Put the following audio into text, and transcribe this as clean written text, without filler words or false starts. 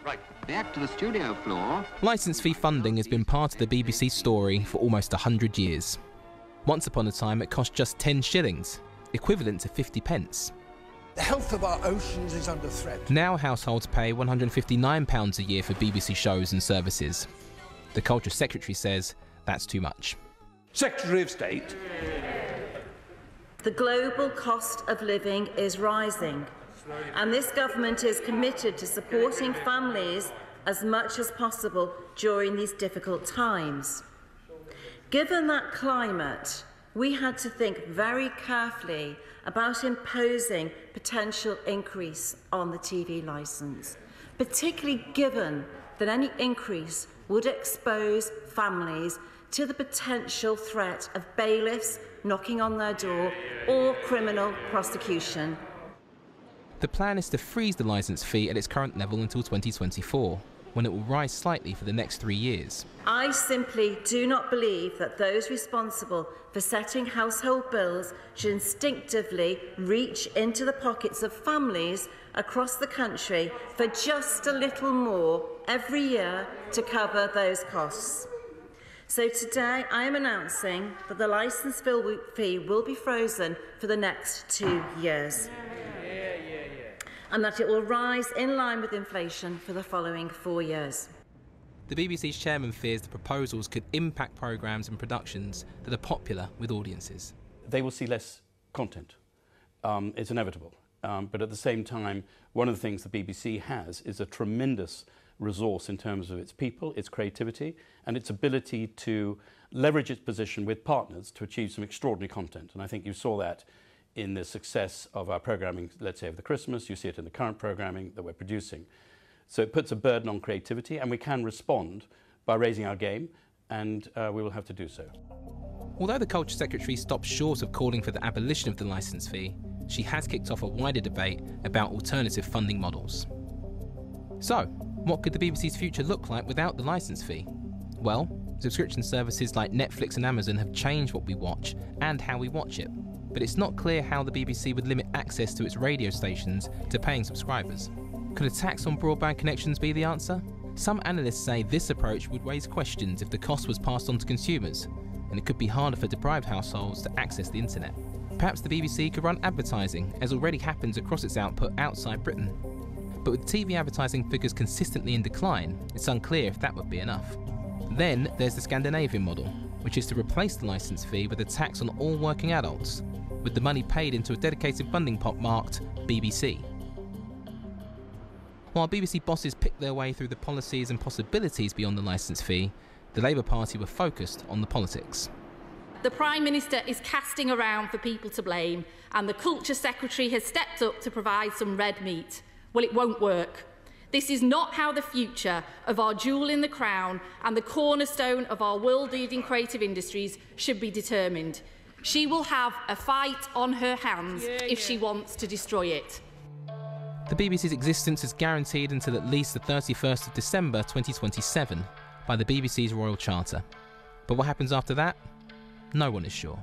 Right, back to the studio floor. Licence fee funding has been part of the BBC story for almost 100 years. Once upon a time, it cost just 10 shillings, equivalent to 50 pence. The health of our oceans is under threat. Now households pay £159 a year for BBC shows and services. The Culture Secretary says that's too much. Secretary of State. The global cost of living is rising, and this government is committed to supporting families as much as possible during these difficult times. Given that climate, we had to think very carefully about imposing potential increase on the TV licence, particularly given that any increase would expose families to the potential threat of bailiffs knocking on their door or criminal prosecution. The plan is to freeze the licence fee at its current level until 2024, when it will rise slightly for the next 3 years. I simply do not believe that those responsible for setting household bills should instinctively reach into the pockets of families across the country for just a little more every year to cover those costs. So today I am announcing that the licence fee will be frozen for the next 2 years. And that it will rise in line with inflation for the following 4 years. The BBC's chairman fears the proposals could impact programmes and productions that are popular with audiences. They will see less content. It's inevitable. But at the same time, one of the things the BBC has is a tremendous resource in terms of its people, its creativity, and its ability to leverage its position with partners to achieve some extraordinary content. And I think you saw that in the success of our programming, let's say, over the Christmas. You see it in the current programming that we're producing. So it puts a burden on creativity, and we can respond by raising our game, and we will have to do so. Although the Culture Secretary stopped short of calling for the abolition of the licence fee, she has kicked off a wider debate about alternative funding models. So, what could the BBC's future look like without the licence fee? Well, subscription services like Netflix and Amazon have changed what we watch and how we watch it. But it's not clear how the BBC would limit access to its radio stations to paying subscribers. Could a tax on broadband connections be the answer? Some analysts say this approach would raise questions if the cost was passed on to consumers, and it could be harder for deprived households to access the internet. Perhaps the BBC could run advertising, as already happens across its output outside Britain. But with TV advertising figures consistently in decline, it's unclear if that would be enough. Then there's the Scandinavian model, which is to replace the licence fee with a tax on all working adults, with the money paid into a dedicated funding pot marked BBC. While BBC bosses picked their way through the policies and possibilities beyond the licence fee, the Labour Party were focused on the politics. The Prime Minister is casting around for people to blame, and the Culture Secretary has stepped up to provide some red meat. Well, it won't work. This is not how the future of our jewel in the crown and the cornerstone of our world-leading creative industries should be determined. She will have a fight on her hands if she wants to destroy it. The BBC's existence is guaranteed until at least the 31st of December 2027 by the BBC's Royal Charter. But what happens after that? No one is sure.